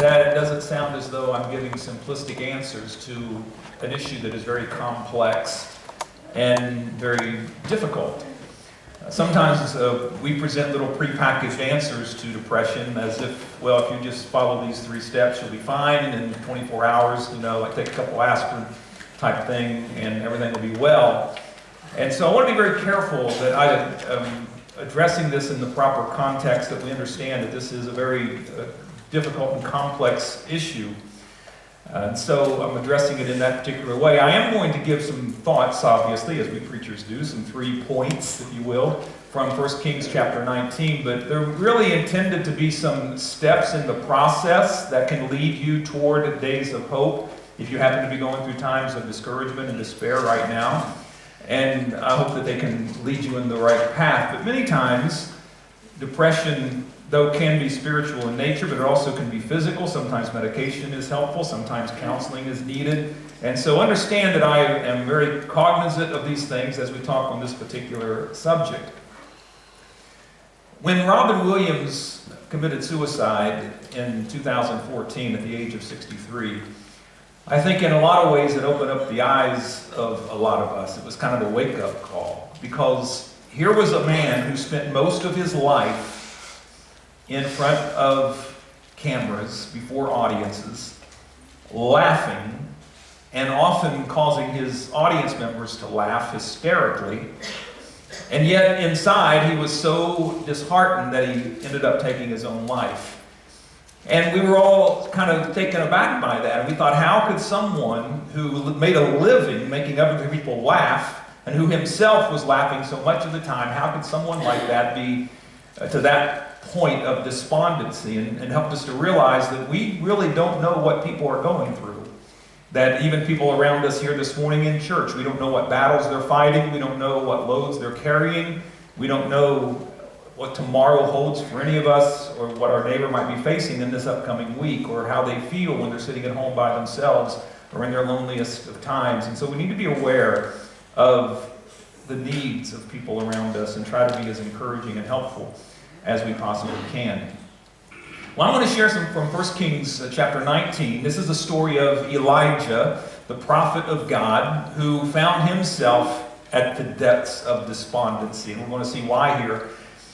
that it doesn't sound as though I'm giving simplistic answers to an issue that is very complex and very difficult. Sometimes we present little prepackaged answers to depression as if, well, if you just follow these 3 steps, you'll be fine, and in 24 hours, like take a couple aspirin type thing, and everything will be well. And so I want to be very careful that I am addressing this in the proper context, that we understand that this is a very difficult and complex issue. And so I'm addressing it in that particular way. I am going to give some thoughts, obviously, as we preachers do, some 3 points, if you will, from 1 Kings chapter 19, but they're really intended to be some steps in the process that can lead you toward days of hope if you happen to be going through times of discouragement and despair right now. And I hope that they can lead you in the right path. But many times, depression, though, can be spiritual in nature, but it also can be physical. Sometimes medication is helpful. Sometimes counseling is needed. And so understand that I am very cognizant of these things as we talk on this particular subject. When Robin Williams committed suicide in 2014 at the age of 63, I think in a lot of ways it opened up the eyes of a lot of us. It was kind of a wake-up call, because here was a man who spent most of his life in front of cameras, before audiences, laughing, and often causing his audience members to laugh hysterically. And yet inside he was so disheartened that he ended up taking his own life. And we were all kind of taken aback by that. And we thought, how could someone who made a living making other people laugh, and who himself was laughing so much of the time, how could someone like that be to that point of despondency? And helped us to realize that we really don't know what people are going through. That even people around us here this morning in church, we don't know what battles they're fighting. We don't know what loads they're carrying. We don't know what tomorrow holds for any of us, or what our neighbor might be facing in this upcoming week, or how they feel when they're sitting at home by themselves or in their loneliest of times. And so we need to be aware of the needs of people around us and try to be as encouraging and helpful as we possibly can. Well, I'm going to share some from 1 Kings chapter 19. This is the story of Elijah, the prophet of God, who found himself at the depths of despondency. And we're going to see why here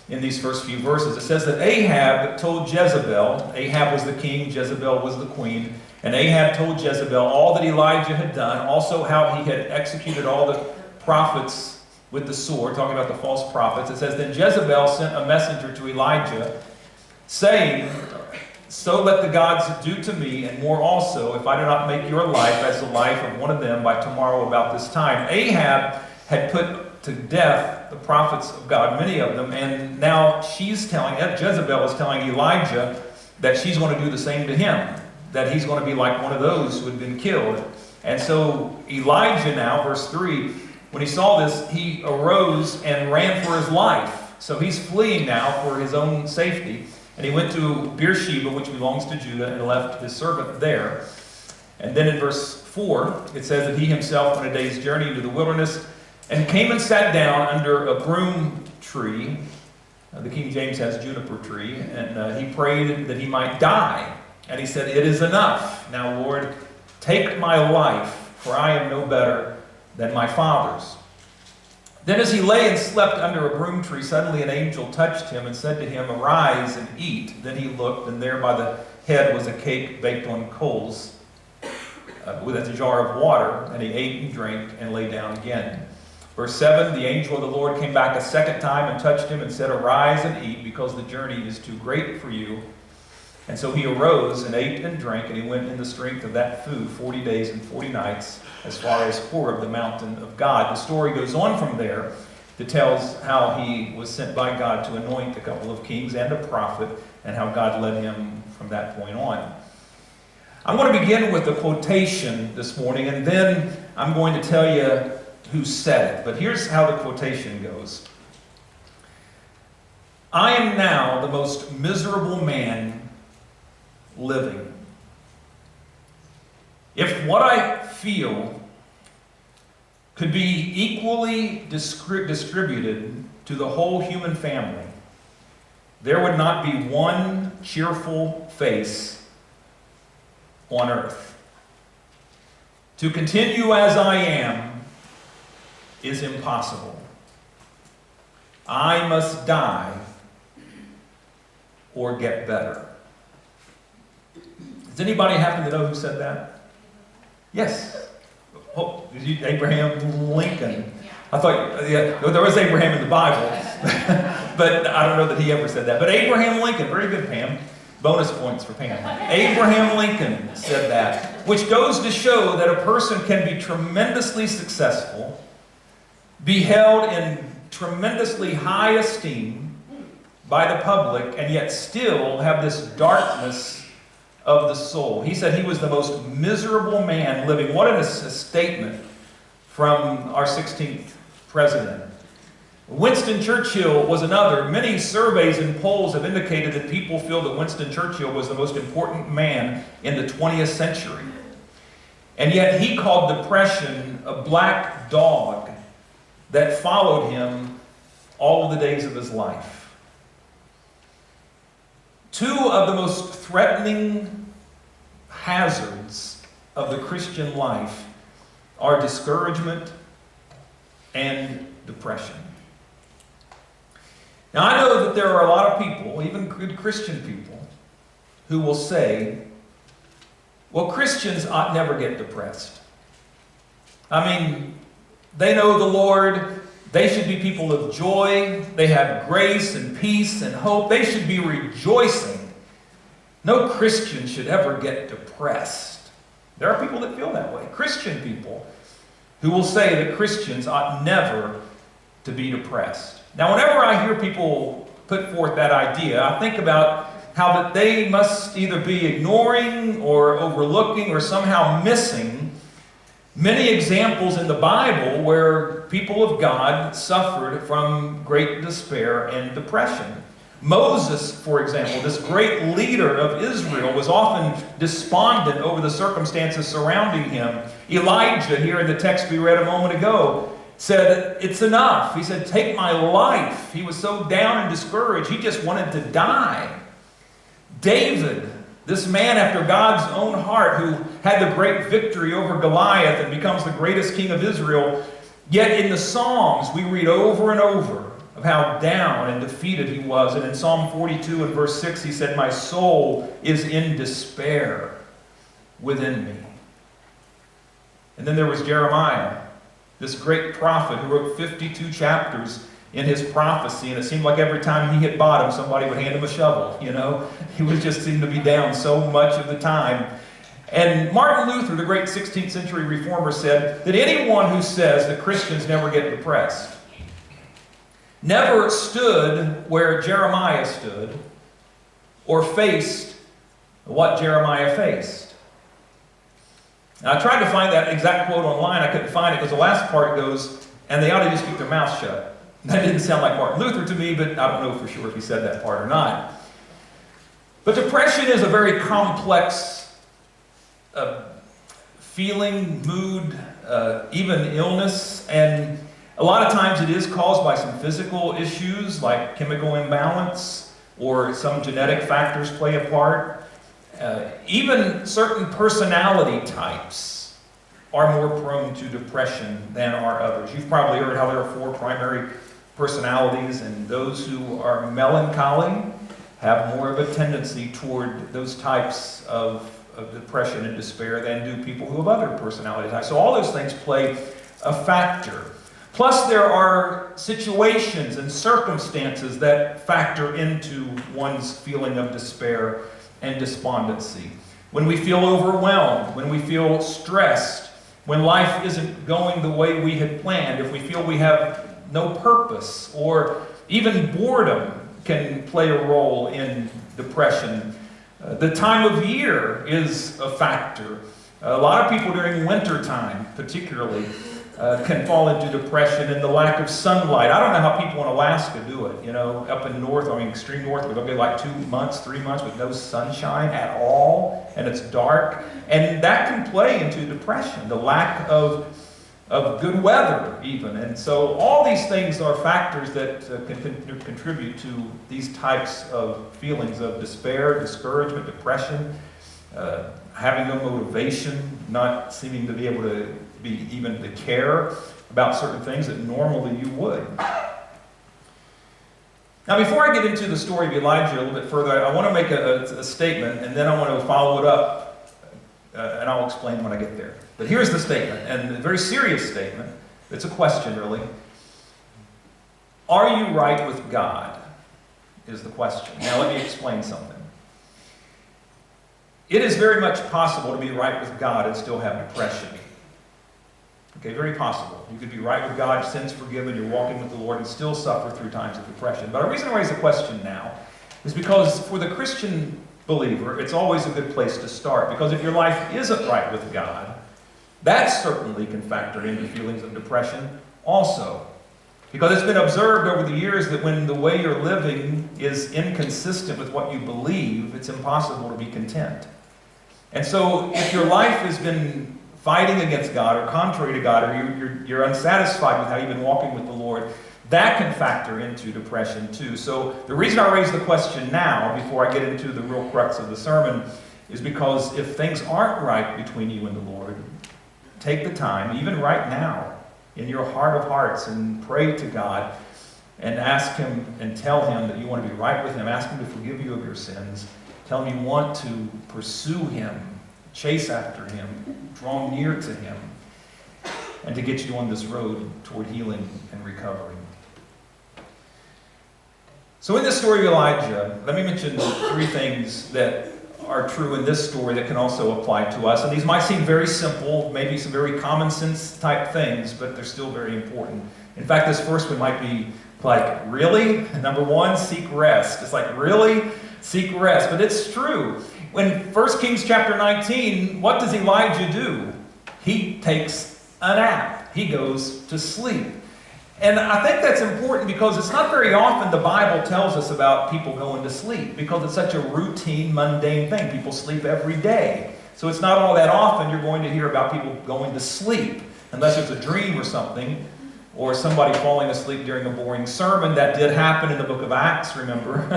in these first few verses. It says that Ahab told Jezebel, Ahab was the king, Jezebel was the queen, and Ahab told Jezebel all that Elijah had done, also how he had executed all the prophets with the sword, talking about the false prophets. It says, then Jezebel sent a messenger to Elijah, saying, so let the gods do to me, and more also, if I do not make your life as the life of one of them by tomorrow about this time. Ahab had put to death the prophets of God, many of them, and now Jezebel is telling Elijah that she's going to do the same to him, that he's going to be like one of those who had been killed. And so Elijah now, verse 3, when he saw this, he arose and ran for his life. So he's fleeing now for his own safety. And he went to Beersheba, which belongs to Judah, and left his servant there. And then in verse 4, it says that he himself went a day's journey into the wilderness, and came and sat down under a broom tree. The King James has juniper tree. And he prayed that he might die. And he said, it is enough. Now, Lord, take my life, for I am no better than my fathers. Then as he lay and slept under a broom tree, suddenly an angel touched him and said to him, arise and eat. Then he looked, and there by the head was a cake baked on coals with a jar of water. And he ate and drank and lay down again. Verse 7, the angel of the Lord came back a second time and touched him and said, arise and eat, because the journey is too great for you. And so he arose and ate and drank, and he went in the strength of that food 40 days and 40 nights, as far as Horeb, the mountain of God. The story goes on from there that tells how he was sent by God to anoint a couple of kings and a prophet, and how God led him from that point on. I'm going to begin with a quotation this morning, and then I'm going to tell you who said it. But here's how the quotation goes. I am now the most miserable man living. If what I feel could be equally distributed to the whole human family, there would not be one cheerful face on earth. To continue as I am is impossible. I must die or get better. Does anybody happen to know who said that? Yes. Oh, Abraham Lincoln. I thought, yeah, there was Abraham in the Bible, but I don't know that he ever said that. But Abraham Lincoln, very good, Pam. Bonus points for Pam. Abraham Lincoln said that, which goes to show that a person can be tremendously successful, be held in tremendously high esteem by the public, and yet still have this darkness of the soul. He said he was the most miserable man living. What a statement from our 16th president. Winston Churchill was another. Many surveys and polls have indicated that people feel that Winston Churchill was the most important man in the 20th century. And yet he called depression a black dog that followed him all of the days of his life. Two of the most threatening hazards of the Christian life are discouragement and depression. Now, I know that there are a lot of people, even good Christian people, who will say, well, Christians ought never get depressed. I mean, they know the Lord. They should be people of joy. They have grace and peace and hope. They should be rejoicing. No Christian should ever get depressed. There are people that feel that way. Christian people who will say that Christians ought never to be depressed. Now, whenever I hear people put forth that idea, I think about how that they must either be ignoring or overlooking or somehow missing many examples in the Bible where people of God suffered from great despair and depression. Moses, for example, this great leader of Israel, was often despondent over the circumstances surrounding him. Elijah, here in the text we read a moment ago, said, it's enough. He said, take my life. He was so down and discouraged, he just wanted to die. David, this man after God's own heart, who had the great victory over Goliath and becomes the greatest king of Israel, yet in the Psalms we read over and over of how down and defeated he was. And in Psalm 42 and verse 6, he said, my soul is in despair within me. And then there was Jeremiah, this great prophet who wrote 52 chapters in his prophecy, and it seemed like every time he hit bottom, somebody would hand him a shovel, you know. He was just seemed to be down so much of the time. And Martin Luther, the great 16th century reformer, said that anyone who says that Christians never get depressed never stood where Jeremiah stood or faced what Jeremiah faced. Now, I tried to find that exact quote online. I couldn't find it because the last part goes, and they ought to just keep their mouth shut. That didn't sound like Martin Luther to me, but I don't know for sure if he said that part or not. But depression is a very complex feeling, mood, even illness, and a lot of times it is caused by some physical issues like chemical imbalance or some genetic factors play a part. Even certain personality types are more prone to depression than are others. You've probably heard how there are 4 primary personalities, and those who are melancholy have more of a tendency toward those types of depression and despair than do people who have other personality types. So all those things play a factor. Plus, there are situations and circumstances that factor into one's feeling of despair and despondency. When we feel overwhelmed, when we feel stressed, when life isn't going the way we had planned, if we feel we have no purpose, or even boredom can play a role in depression. The time of year is a factor. A lot of people during winter time, particularly, can fall into depression, and the lack of sunlight. I don't know how people in Alaska do it, you know, up in north, I mean extreme north, where they'll be like 2 months, 3 months with no sunshine at all, and it's dark. And that can play into depression, the lack of good weather even. And so all these things are factors that can contribute to these types of feelings of despair, discouragement, depression. having no motivation, not seeming to be able to be even to care about certain things that normally you would. Now, before I get into the story of Elijah a little bit further, I want to make a statement, and then I want to follow it up, and I'll explain when I get there. But here's the statement, and a very serious statement. It's a question, really. Are you right with God? Is the question. Now, let me explain something. It is very much possible to be right with God and still have depression. Okay, very possible. You could be right with God, sins forgiven, you're walking with the Lord, and still suffer through times of depression. But the reason I raise the question now is because for the Christian believer, it's always a good place to start. Because if your life isn't right with God, that certainly can factor into feelings of depression also. Because it's been observed over the years that when the way you're living is inconsistent with what you believe, it's impossible to be content. And so if your life has been fighting against God or contrary to God, or you're unsatisfied with how you've been walking with the Lord, that can factor into depression too. So the reason I raise the question now, before I get into the real crux of the sermon, is because if things aren't right between you and the Lord, take the time, even right now, in your heart of hearts, and pray to God and ask Him and tell Him that you want to be right with Him. Ask Him to forgive you of your sins. Tell Him you want to pursue Him, chase after Him, draw near to Him, and to get you on this road toward healing and recovery. So in this story of Elijah, let me mention 3 things that are true in this story that can also apply to us. And these might seem very simple, maybe some very common sense type things, but they're still very important. In fact, this first one might be like, really? Number 1, seek rest. It's like, really? Seek rest. But it's true. When 1 Kings chapter 19, what does Elijah do? He takes a nap. He goes to sleep. And I think that's important because it's not very often the Bible tells us about people going to sleep, because it's such a routine, mundane thing. People sleep every day. So it's not all that often you're going to hear about people going to sleep, unless it's a dream or something, or somebody falling asleep during a boring sermon. That did happen in the book of Acts, remember?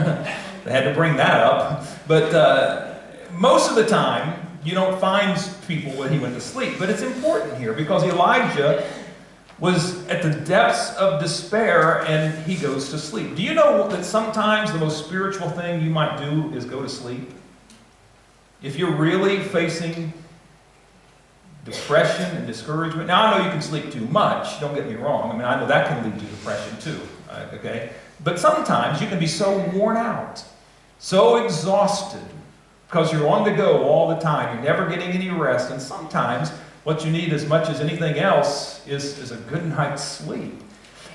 They had to bring that up. But most of the time, you don't find people when he went to sleep. But it's important here because Elijah was at the depths of despair and he goes to sleep. Do you know that sometimes the most spiritual thing you might do is go to sleep? If you're really facing depression and discouragement. Now, I know you can sleep too much, don't get me wrong. I mean, I know that can lead to depression too, okay? But sometimes you can be so worn out, so exhausted, because you're on the go all the time. You're never getting any rest, and sometimes what you need as much as anything else is a good night's sleep.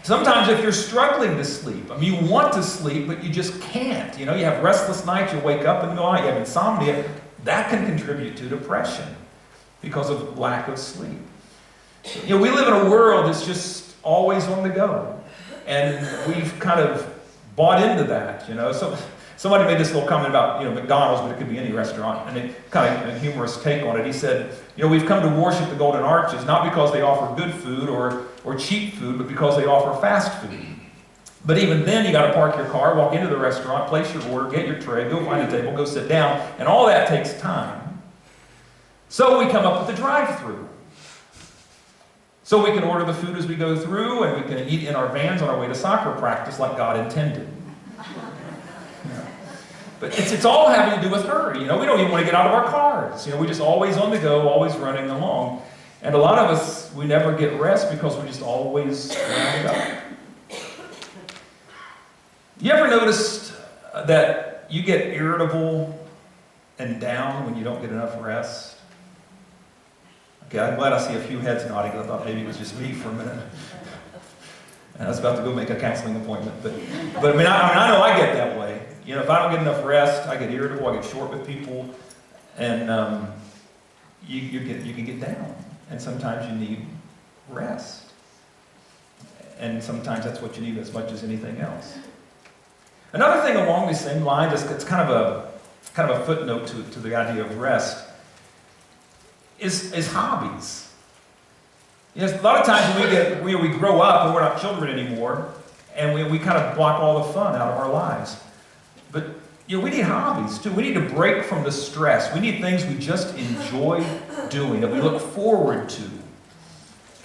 Sometimes if you're struggling to sleep, I mean, you want to sleep, but you just can't. You know, you have restless nights, you wake up in the middle of the night, you have insomnia. That can contribute to depression because of lack of sleep. You know, we live in a world that's just always on the go. And we've kind of bought into that, you know. So somebody made this little comment about, you know, McDonald's, but it could be any restaurant, and it kind of a humorous take on it. He said, you know, we've come to worship the Golden Arches, not because they offer good food or cheap food, but because they offer fast food. But even then, you got to park your car, walk into the restaurant, place your order, get your tray, go find a table, go sit down, and all that takes time. So we come up with the drive-thru. So we can order the food as we go through, and we can eat in our vans on our way to soccer practice like God intended. But it's all having to do with hurry. You know, we don't even want to get out of our cars. You know, we're just always on the go, always running along. And a lot of us, we never get rest because we're just always wound up. You ever noticed that you get irritable and down when you don't get enough rest? Okay, I'm glad I see a few heads nodding, because I thought maybe it was just me for a minute. And I was about to go make a counseling appointment. But I mean, I know I get that way. You know, if I don't get enough rest, I get irritable, I get short with people, and you can get down. And sometimes you need rest. And sometimes that's what you need as much as anything else. Another thing along these same lines, it's kind of a footnote to the idea of rest, is hobbies. You know, a lot of times when we grow up and we're not children anymore, and we kind of block all the fun out of our lives. But we need hobbies too. We need to break from the stress. We need things we just enjoy doing, that we look forward to.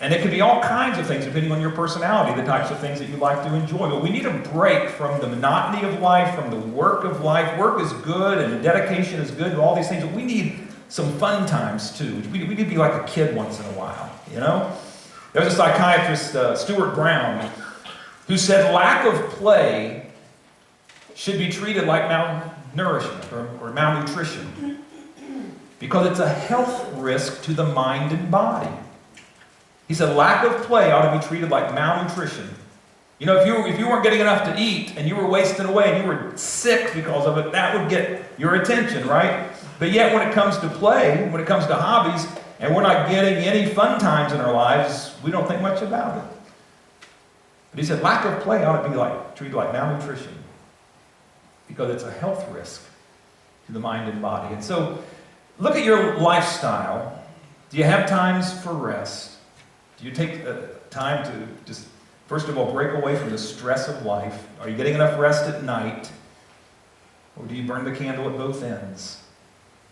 And it could be all kinds of things, depending on your personality, the types of things that you like to enjoy. But we need a break from the monotony of life, from the work of life. Work is good and dedication is good and all these things, but we need some fun times too. We need to be like a kid once in a while, you know? There's a psychiatrist, Stuart Brown, who said lack of play should be treated like malnourishment or malnutrition because it's a health risk to the mind and body. He said lack of play ought to be treated like malnutrition. You know, if you weren't getting enough to eat and you were wasting away and you were sick because of it, that would get your attention, right? But yet when it comes to play, when it comes to hobbies, and we're not getting any fun times in our lives, we don't think much about it. But he said lack of play ought to be treated like malnutrition because it's a health risk to the mind and body. And so look at your lifestyle. Do you have times for rest? Do you take time to just, first of all, break away from the stress of life? Are you getting enough rest at night? Or do you burn the candle at both ends?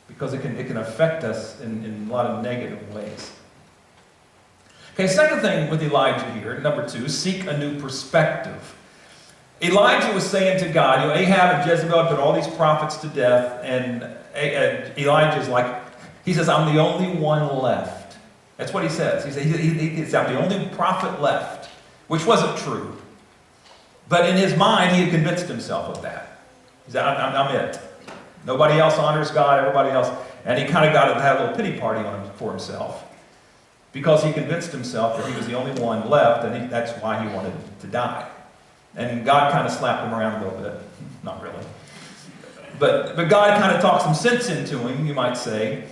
Because it can affect us in a lot of negative ways. Okay, second thing with Elijah here, number 2, seek a new perspective. Elijah was saying to God, Ahab and Jezebel put all these prophets to death, and Elijah's like, he says, I'm the only one left. That's what he says. He says, I'm the only prophet left, which wasn't true. But in his mind, he had convinced himself of that. He said, I'm it. Nobody else honors God, everybody else. And he kind of had a little pity party for himself because he convinced himself that he was the only one left, and that's why he wanted to die. And God kind of slapped him around a little bit. Not really. But God kind of talked some sense into him, you might say,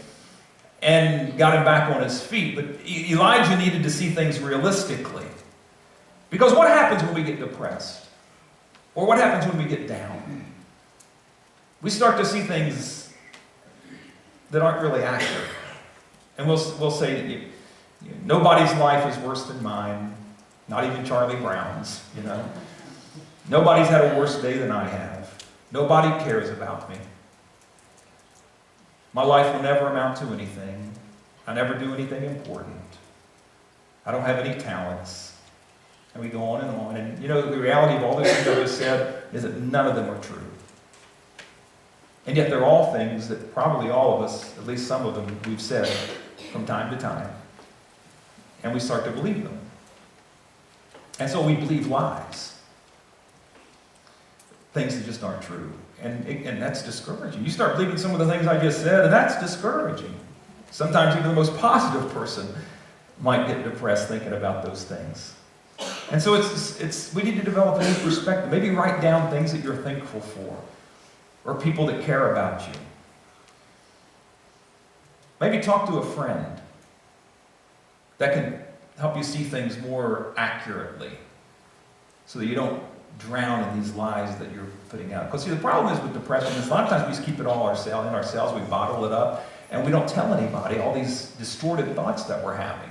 and got him back on his feet. But Elijah needed to see things realistically. Because what happens when we get depressed? Or what happens when we get down? We start to see things that aren't really accurate. And we'll say, nobody's life is worse than mine, not even Charlie Brown's, Nobody's had a worse day than I have. Nobody cares about me. My life will never amount to anything. I never do anything important. I don't have any talents. And we go on and on. And the reality of all the things I just said is that none of them are true. And yet they're all things that probably all of us, at least some of them, we've said from time to time. And we start to believe them. And so we believe lies. Things that just aren't true. And that's discouraging. You start believing some of the things I just said, and that's discouraging. Sometimes even the most positive person might get depressed thinking about those things. And so we need to develop a new perspective. Maybe write down things that you're thankful for, or people that care about you. Maybe talk to a friend that can help you see things more accurately so that you don't drown in these lies that you're putting out. Because see, the problem is with depression is a lot of times we just keep it all in ourselves, we bottle it up, and we don't tell anybody all these distorted thoughts that we're having.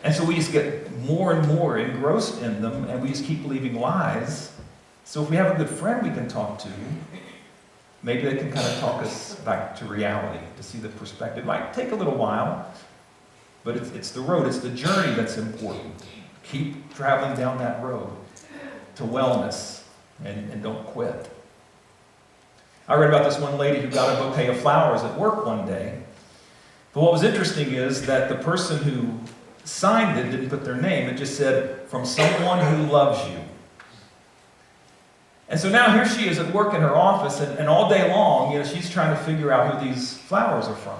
And so we just get more and more engrossed in them, and we just keep believing lies. So if we have a good friend we can talk to, maybe they can kind of talk us back to reality, to see the perspective. It might take a little while, but it's the road, it's the journey that's important. Keep traveling down that road to wellness, and don't quit. I read about this one lady who got a bouquet of flowers at work one day. But what was interesting is that the person who signed it didn't put their name. It just said, from someone who loves you. And so now here she is at work in her office, and all day long, she's trying to figure out who these flowers are from.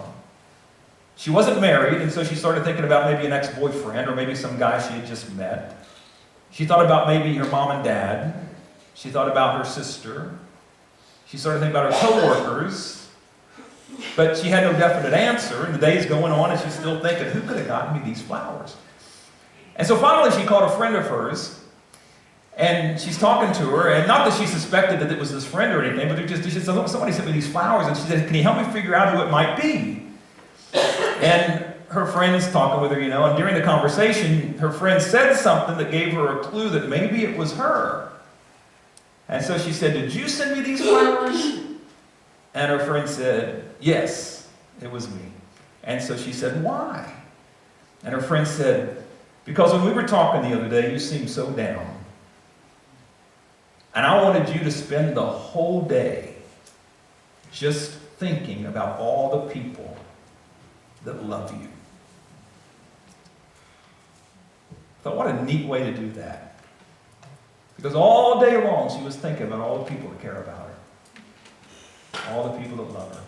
She wasn't married, and so she started thinking about maybe an ex-boyfriend or maybe some guy she had just met. She thought about maybe her mom and dad. She thought about her sister. She started thinking about her coworkers. But she had no definite answer, and the day's going on, and she's still thinking, who could have gotten me these flowers? And so finally she called a friend of hers, and she's talking to her, and not that she suspected that it was this friend or anything, but she said, somebody sent me these flowers, and she said, can you help me figure out who it might be? And her friend's talking with her, and during the conversation, her friend said something that gave her a clue that maybe it was her. And so she said, "Did you send me these flowers?" And her friend said, "Yes, it was me." And so she said, "Why?" And her friend said, "Because when we were talking the other day, you seemed so down. And I wanted you to spend the whole day just thinking about all the people that love you." I thought, what a neat way to do that. Because all day long she was thinking about all the people that care about her. All the people that love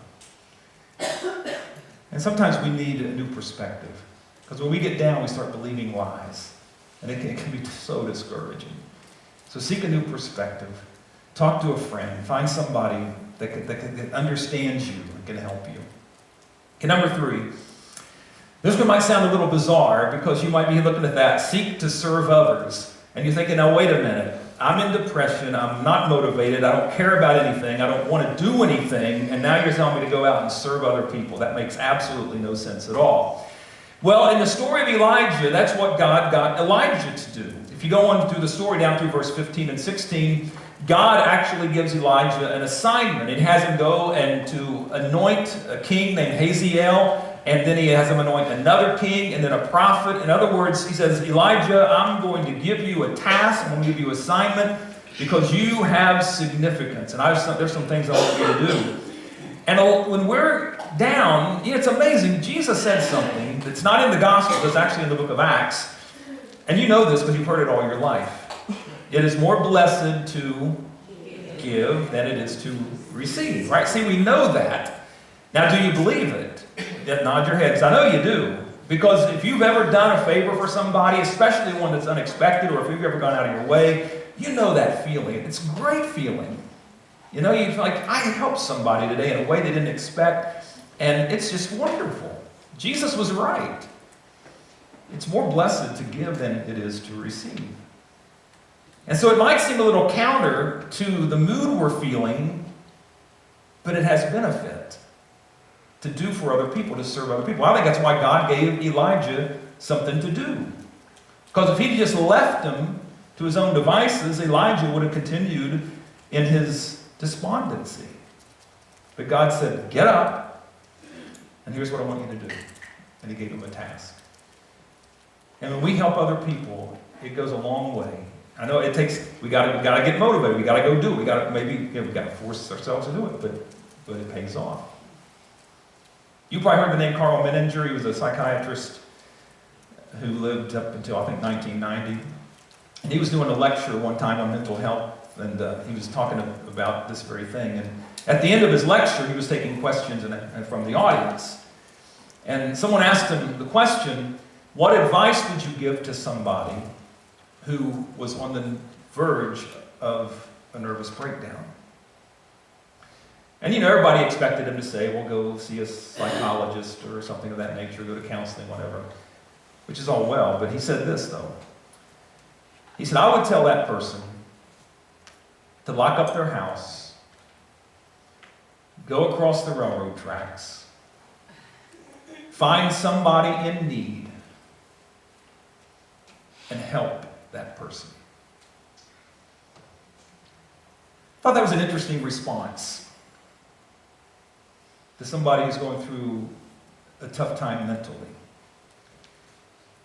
her. And sometimes we need a new perspective. Because when we get down, we start believing lies. And it can be so discouraging. So seek a new perspective. Talk to a friend. Find somebody that understands you and can help you. Okay, number 3. This one might sound a little bizarre because you might be looking at that. Seek to serve others. And you're thinking, now wait a minute. I'm in depression. I'm not motivated. I don't care about anything. I don't want to do anything. And now you're telling me to go out and serve other people. That makes absolutely no sense at all. Well, in the story of Elijah, that's what God got Elijah to do. If you go on through the story down through verse 15 and 16, God actually gives Elijah an assignment. It has him go and to anoint a king named Hazael, and then he has him anoint another king, and then a prophet. In other words, he says, Elijah, I'm going to give you a task, I'm going to give you an assignment, because you have significance, and there's some things I want you to do. And when we're down, it's amazing. Jesus said something that's not in the gospel, it's actually in the book of Acts. And you know this because you've heard it all your life. It is more blessed to give than it is to receive, right? See, we know that. Now, do you believe it? Nod your heads. I know you do. Because if you've ever done a favor for somebody, especially one that's unexpected, or if you've ever gone out of your way, you know that feeling. It's a great feeling. You know, you feel like, I helped somebody today in a way they didn't expect, and it's just wonderful. Jesus was right. It's more blessed to give than it is to receive. And so it might seem a little counter to the mood we're feeling, but it has benefit to do for other people, to serve other people. I think that's why God gave Elijah something to do. Because if he'd just left him to his own devices, Elijah would have continued in his despondency. But God said, get up, and here's what I want you to do. And he gave him a task. And when we help other people, it goes a long way. I know it takes, we gotta get motivated, we gotta go do it, we gotta force ourselves to do it, but it pays off. You probably heard the name Karl Menninger. He was a psychiatrist who lived up until, I think, 1990. And he was doing a lecture one time on mental health, and he was talking about this very thing. And at the end of his lecture, he was taking questions from the audience. And someone asked him the question, what advice would you give to somebody who was on the verge of a nervous breakdown? And everybody expected him to say, well, go see a psychologist or something of that nature, go to counseling, whatever, which is all well. But he said this, though. He said, I would tell that person to lock up their house, go across the railroad tracks, find somebody in need, and help that person. I thought that was an interesting response to somebody who's going through a tough time mentally.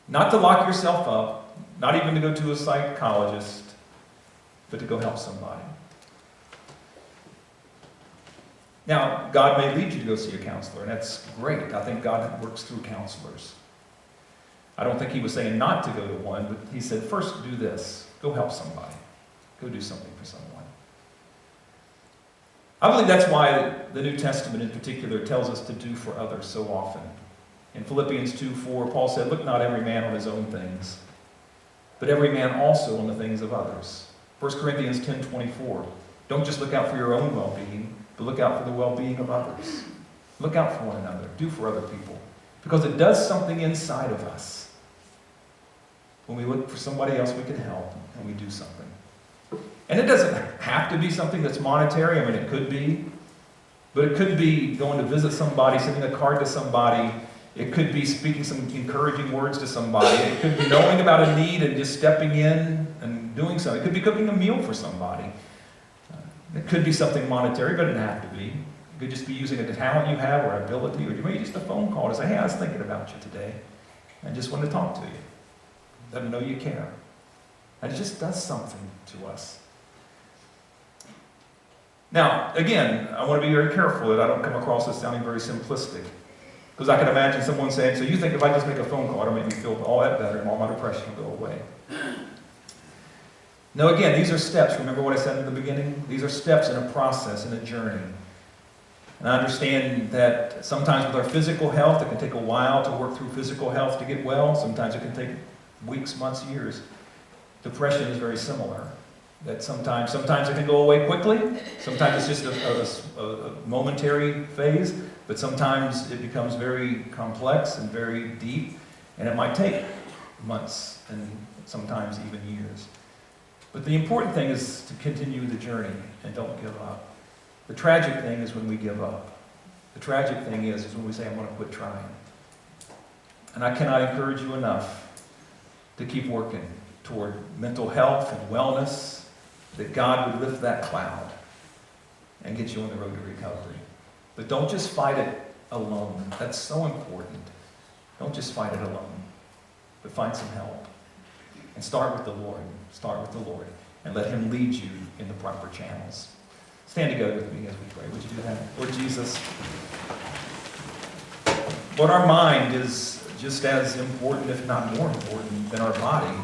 Not to lock yourself up, not even to go to a psychologist, but to go help somebody. Now, God may lead you to go see a counselor, and that's great. I think God works through counselors. I don't think he was saying not to go to one, but he said, first do this. Go help somebody. Go do something for someone. I believe that's why the New Testament in particular tells us to do for others so often. In Philippians 2:4, Paul said, look not every man on his own things, but every man also on the things of others. 1 Corinthians 10:24, don't just look out for your own well-being, but look out for the well-being of others. Look out for one another. Do for other people. Because it does something inside of us. When we look for somebody else we can help, and we do something. And it doesn't have to be something that's monetary. I mean, it could be. But it could be going to visit somebody, sending a card to somebody. It could be speaking some encouraging words to somebody. It could be knowing about a need and just stepping in and doing something. It could be cooking a meal for somebody. It could be something monetary, but it doesn't have to be. It could just be using a talent you have or ability, or maybe just a phone call to say, hey, I was thinking about you today. I just wanted to talk to you. Let them know you care. And it just does something to us. Now, again, I want to be very careful that I don't come across as sounding very simplistic. Because I can imagine someone saying, so you think if I just make a phone call, it'll make me feel all that better and all my depression will go away. No, again, these are steps. Remember what I said in the beginning? These are steps in a process, in a journey. And I understand that sometimes with our physical health, it can take a while to work through physical health to get well. Sometimes it can take weeks, months, years. Depression is very similar. That sometimes it can go away quickly. Sometimes it's just a momentary phase. But sometimes it becomes very complex and very deep. And it might take months and sometimes even years. But the important thing is to continue the journey and don't give up. The tragic thing is when we give up. The tragic thing is when we say, I'm going to quit trying. And I cannot encourage you enough to keep working toward mental health and wellness, that God would lift that cloud and get you on the road to recovery. But don't just fight it alone. That's so important. Don't just fight it alone, but find some help. And start with the Lord. Start with the Lord. And let Him lead you in the proper channels. Stand together with me as we pray. Would you do that? Lord Jesus, Lord, our mind is just as important, if not more important, than our body.